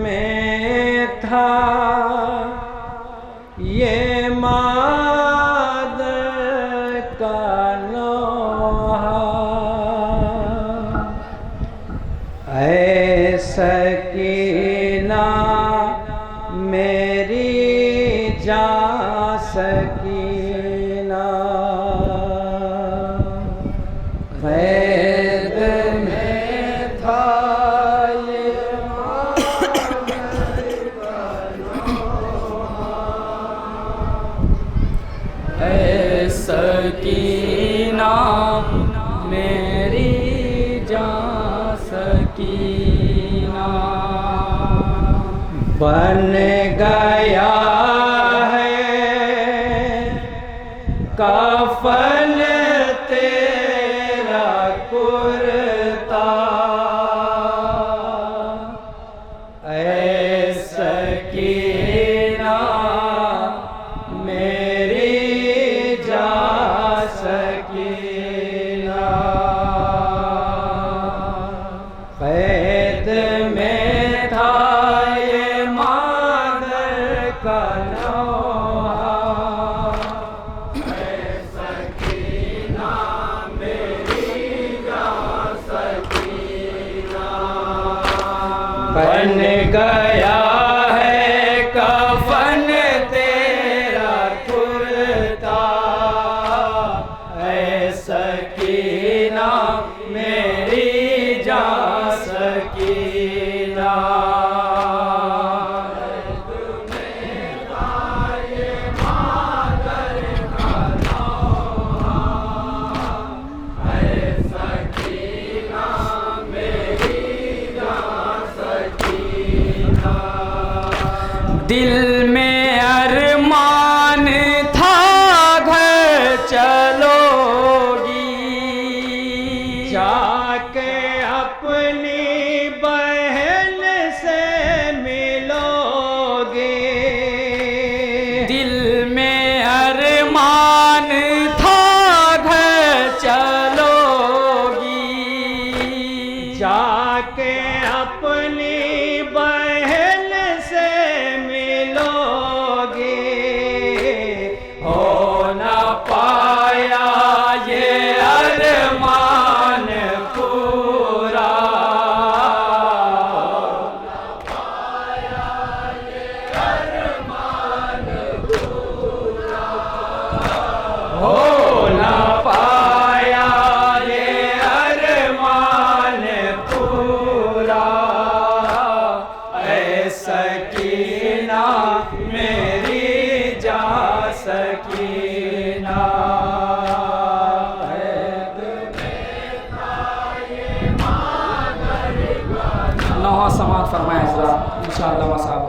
में था ये मादर का लोहा, ऐ सकीना मेरी जान सकीना, वैद में था ये मादर का लोहा, ऐ सकीना मेरी जान सकीना, बन गया है कफन तेरा कुर्ता, ऐ सकीना मेरी जान सकीना, कैद में था ये मादर का लोहा, ऐ सकीना मेरी जान सकीना, बन गया है कफन तेरा कुर्ता, ऐ सकीना मेरी जान सकीना, दिल में अरमान था घर चलोगी, जाके अपनी बहन से मिलोगे, दिल में अरमान था घर चलोगी, जाके अपनी बहन से मिलोगे, हो न पाया ये अरमान पूरा, हो न पाया ये अरमान पूरा, ऐ सकीना मेरी जान सकीना, नौहा समात फरमाए हज़रात इंशाअल्लाह मसाब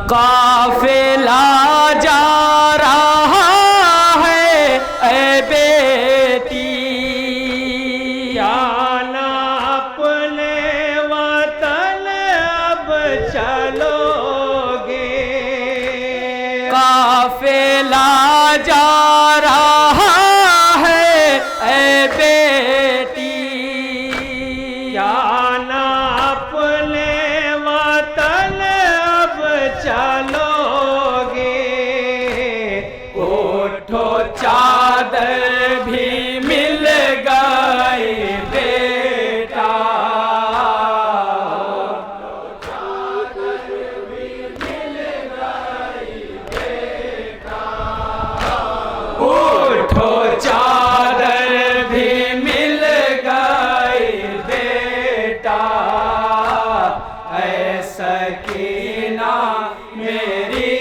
काफिला जा रहा है ऐ बेटी, जाना अपने वतन अब चलोगे, काफिला जा रहा है ऐ बेटी, जाना अपने वतन अब चलोगे, उठो चादर भी मिल गई बेटा, उठो चादर भी मिल गई बेटा, ऐ सकीना मेरी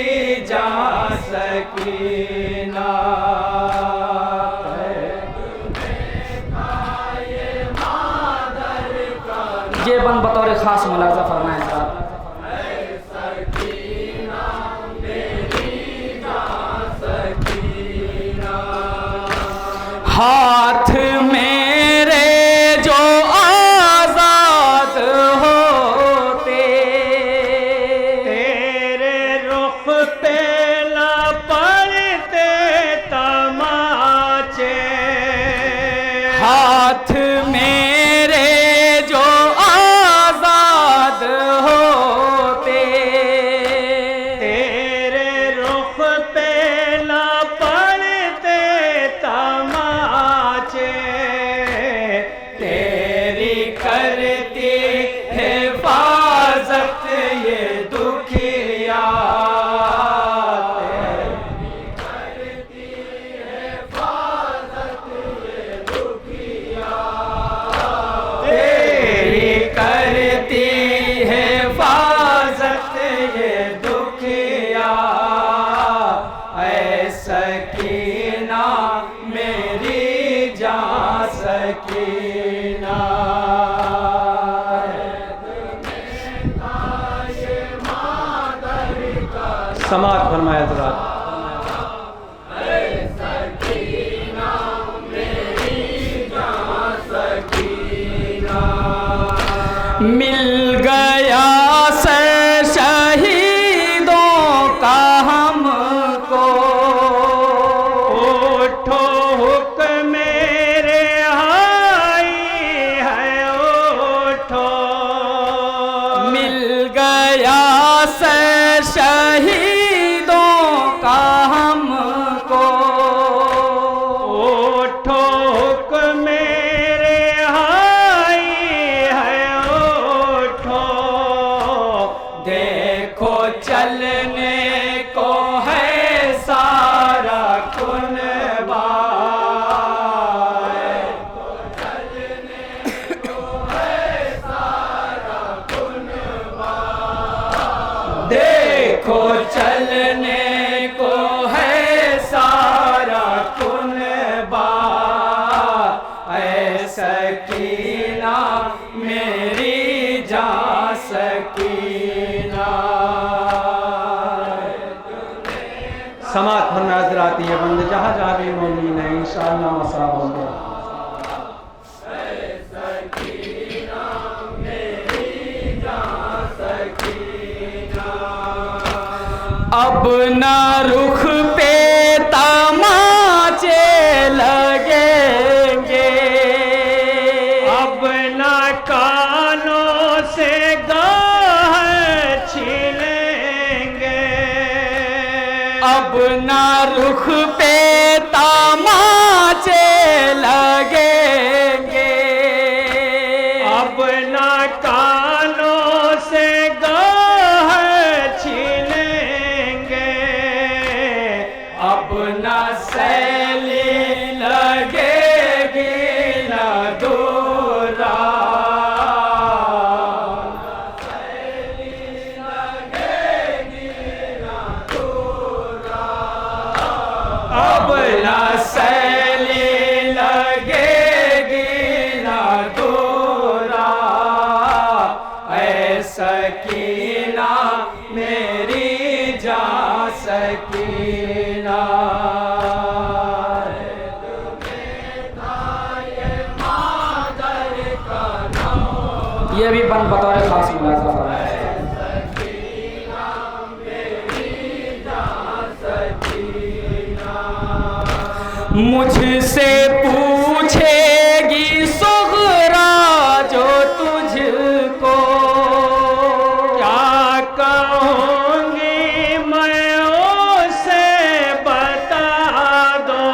जान सकीना, ये बंद बतौर खास मुलाजा फरमाए हज़रात। हाथ मेरे जो आजाद होते, तेरे रुख पे न पड़ते तमाचे, सकीना। समाअत फरमाए हज़रात। मिल गया से शहीदों का हमको, उठो हुक्म मेरे आई है उठो। मिल गया से शहीदों का हमको, उठो हुक्म मेरे आई है उठो। देखो चलने को है सारा कुनबा, देखो चलने को है सारा कुनबा। ऐ सकीना मेरी जान सकीना। समाअत फरमाए हज़रात। ये बंद जहाँ जहाँ भी मौजूद है इंशाअल्लाह मसला होगा। अब न रुख पे तमाचे लगेंगे, अब न कानों से गाह छीलेंगे, अब न रुख पे तमाचे लगेंगे, अब न कानों से गाह छीलेंगे, अब न सैली लगेगी न दूरा। अब न सैली लगेगी न दूरा। ऐ सकीना मेरी जान सकीना। ये भी बन बतौर खास मुलाज़ा फरमाया है। मुझसे पूछेगी सुगरा जो तुझको, क्या कहूँगी मैं उसे बता दो।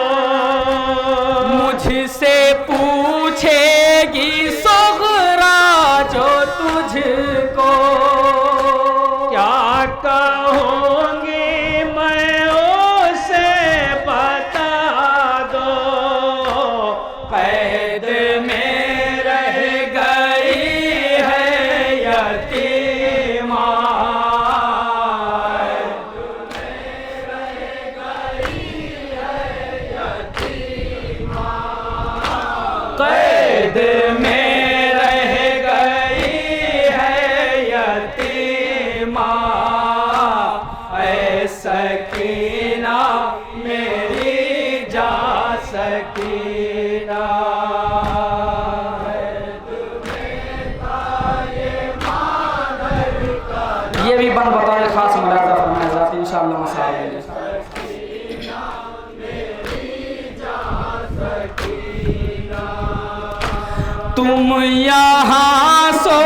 मुझसे पूछेगी सुगरा जो तुझको, क्या कहूँगी मैं उसे बता दो। कैद में रह गई है यतीमा, कैद में रह गई है यतीमा। ऐ सकीना मेरी जान सकीना। ये भी बन बतौर खास मुलाज़ा फरमाया जाता है इंशाअल्लाह मसाला होंगे। तुम यहाँ सो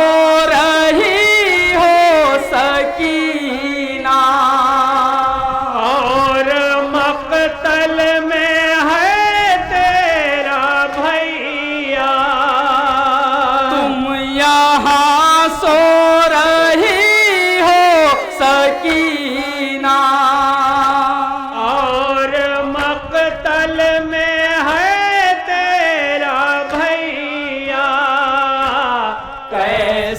रही हो सकीना, और मक़तल में है तेरा भैया। तुम यहाँ सो रही हो सकीना, और मक़तल में है तेरा भैया। कैद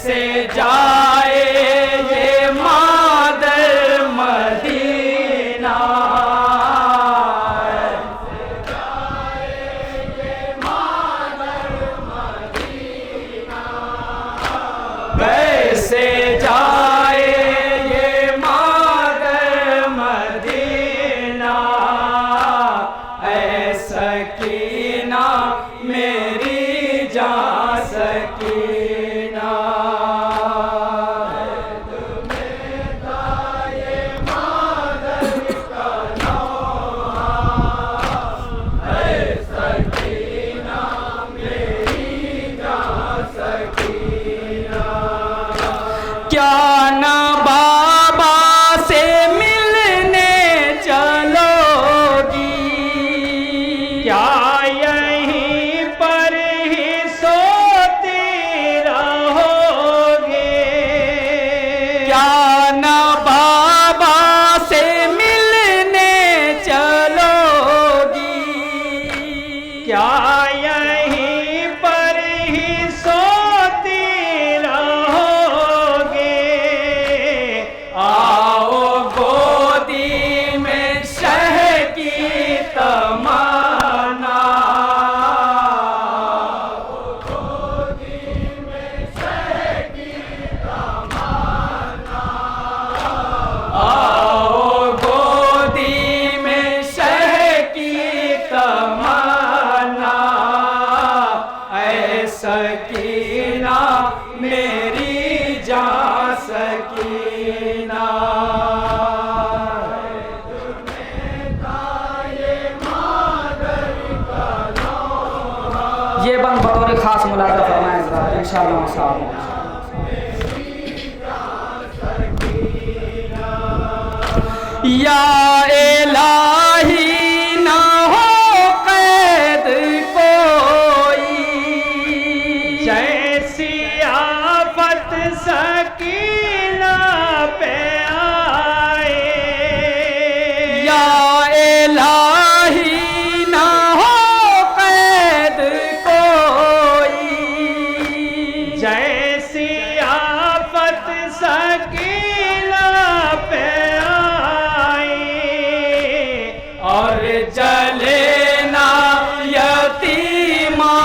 यहीं पर ही सोती रहोगे। आओ गोदी में शह की तमन्ना, आओ गोदी में शह की तमन्ना, ऐ सकीना मेरी जान सकीना। ये बंद बतौर खास मुलाजा फरमाएगा इंशाअल्लाह साहब। या इलाही ना हो कैद कोई, जैसी आफत सकीना पे आए। या इलाही ना हो कैद कोई, जैसी आफत सकीना पे और जले ना यतीमा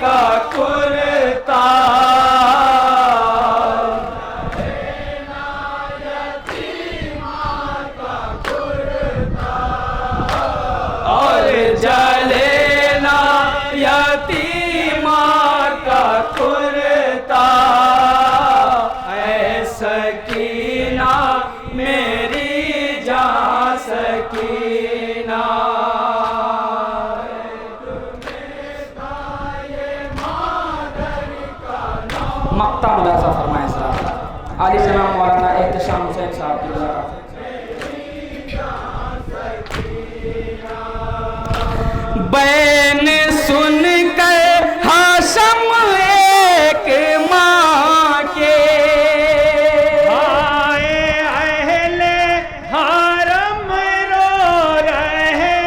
का कुर्ता, और जले ना यतीमा का कुर्ता, ऐ सकीना मेरी जान सकीना। मक्ता मुलाजा फरमाए साहब आली जनाब मौलाना एहतशाम हुसैन साहब की मुलाकात। बैन सुन कर हाशम एक माँ के, आए अहले हरम रो रहे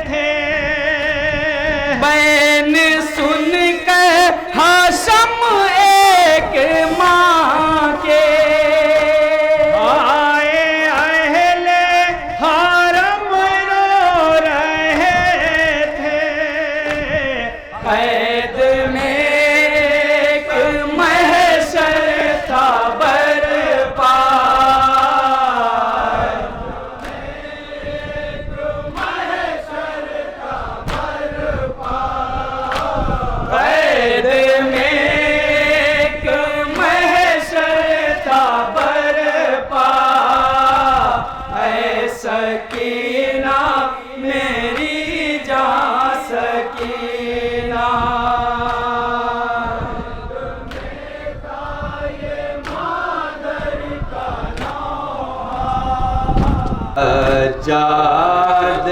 थे। बैन सुन कर हाशम एक माँ के, आए अहले हरम रो रहे थे। कैद में एक महशर था बरपा, कैद में एक महशर था बरपा, ऐ सकीना मेरी जान सकीना। जाद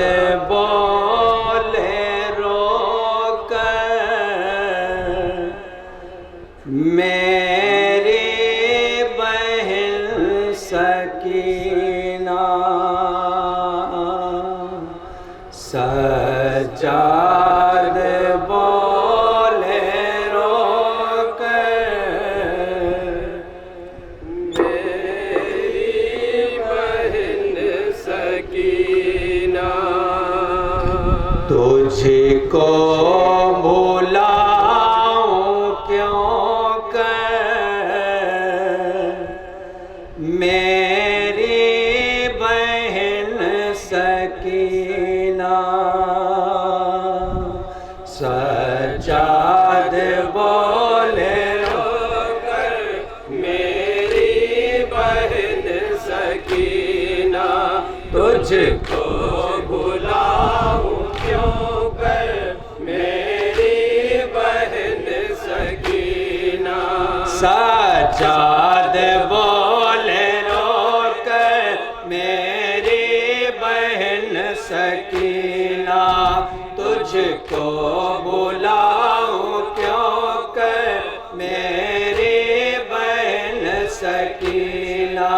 बोले रोक मेरी बहन सकीना। सजाद बोले रोक तुझको बुलाऊं क्यों कर मेरी बहन सकीना। सजाद बोले रोकर मेरी बहन सकीना। तुझको बुलाऊं क्यों कर मेरी बहन सकीना। सजाद बोले रोकर मेरी बहन सकीना। तुझको बुलाऊं क्यों कर मेरी बहन सकीना।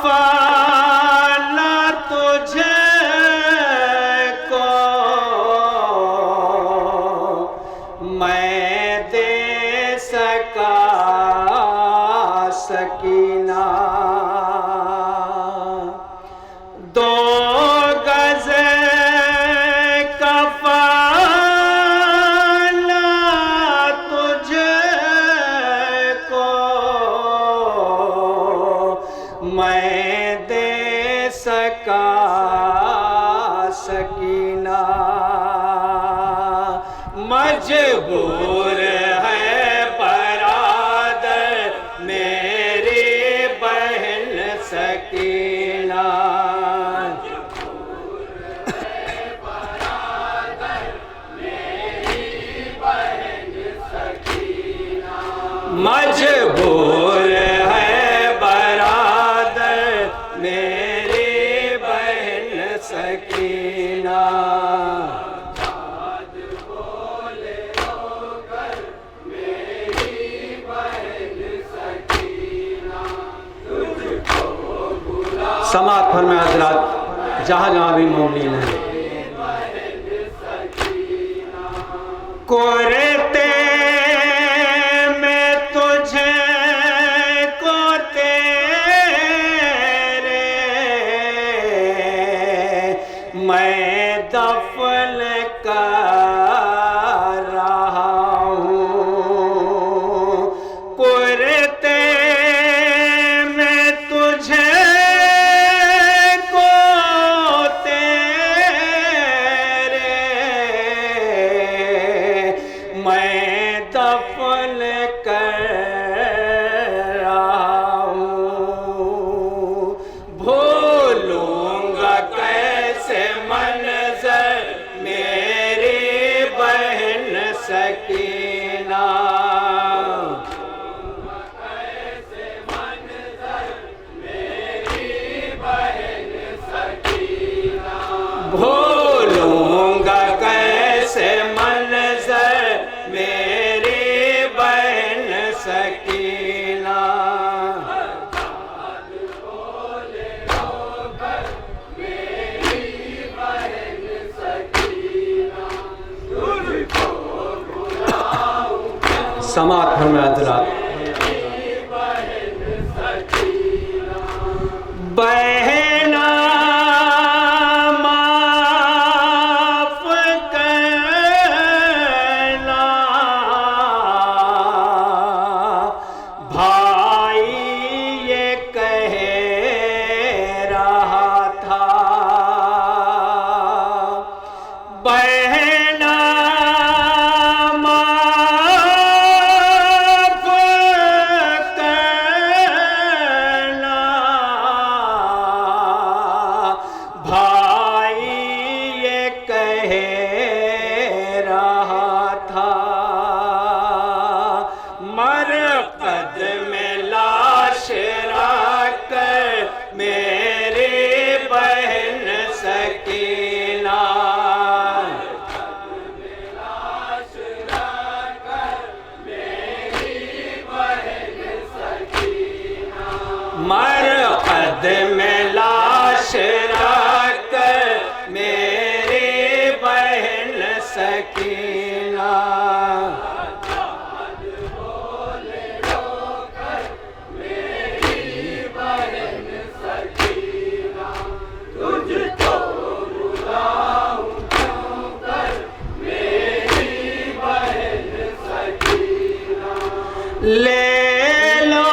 कफाला तुझे को मैं दे सका सकीना। दो गज कफाला तुझे को मैं दे सका सकीना। मजबूर है बरादर मेरी बहन सकीना। मजबूर है बरादर मेरी बहन सकीना। समात फरमाए हज़रात जहाँ जहाँ भी मौजूद हैं। कोरते में तुझे को तेरे मैं दफन कर रहा हूँ। कोरते में तुझे मैं दफन कर रहा हूँ। भूलूंगा कैसे मंज़र मेरी बहन सकीना। कैसे मंज़र मेरी बहन सकीना। भूलूंगा कैसे मंज़र मेरी बहन सकीना। समात फरमाए हज़रात बहना माफ करना भाई ये कह रहा था। बहना माफ करना भाई ये कह रहा था। मरकद में लाश रख मेरी बहन सकीना। मरकद में लाश रख मेरी बहन सकीना। ले लो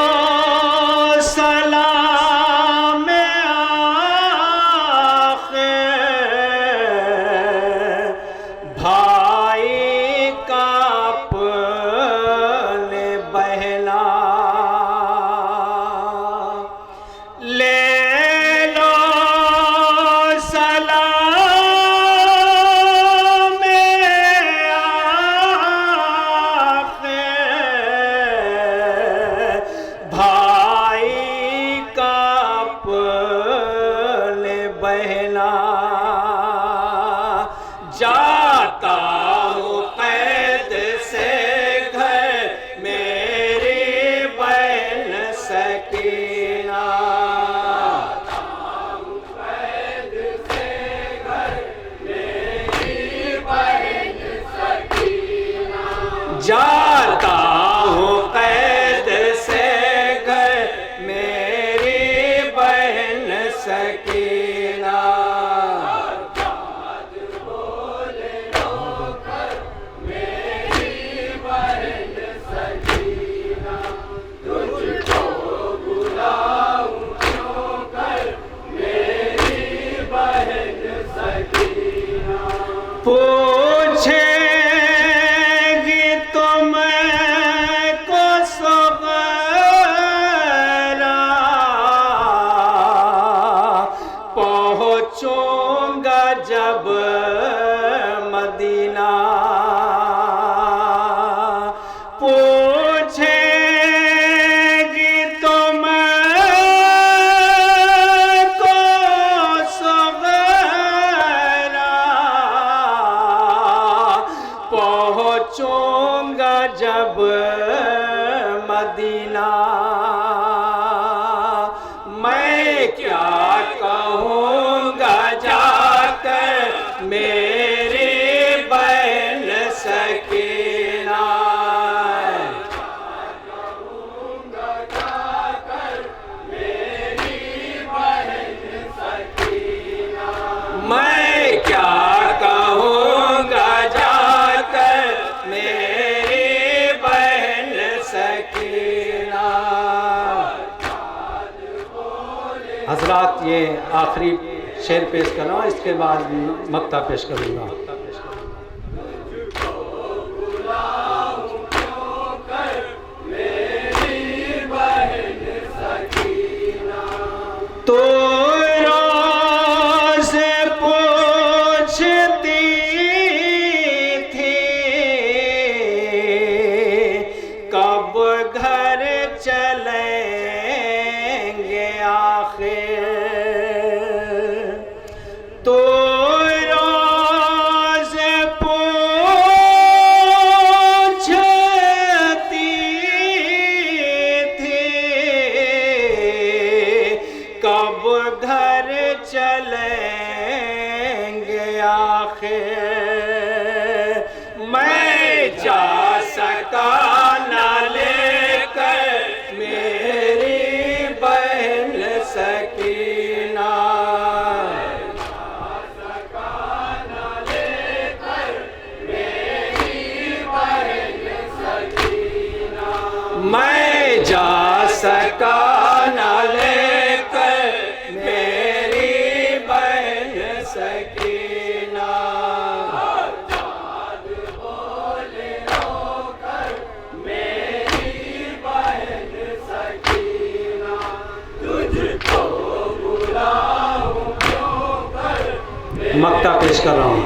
सलाम आखिर भाई का अपने बहना। ले लो सलाम आखिर भाई का अपने बहना। जाता हूँ कैद से घर मेरी बहन सकीना। सकीना। पूछेगी तुमको सवेरा, पहुँचूंगा जब मदीना। पूछेगी तुमको सवेरा, पहुँचूंगा जब मदीना। मैं क्या कहूँगा जाकर मेरी बहन सकीना। मैं क्या कहूँगा जाकर मेरी बहन सकीना। हजरात, ये आखिरी शेर पेश कर रहा हूँ, इसके बाद मक्ता पेश करूँगा। तो रोज पूछती थी कब घर चलेंगे आखिर। तो रोज पूछती थी कब घर चलेंगे आखिर। मैं जा सका ना लेकर मेरी बहन सकीना। मैं जा सका ना लेकर मेरी बहन सकीना। मक्ता पेश कर रहा हूँ।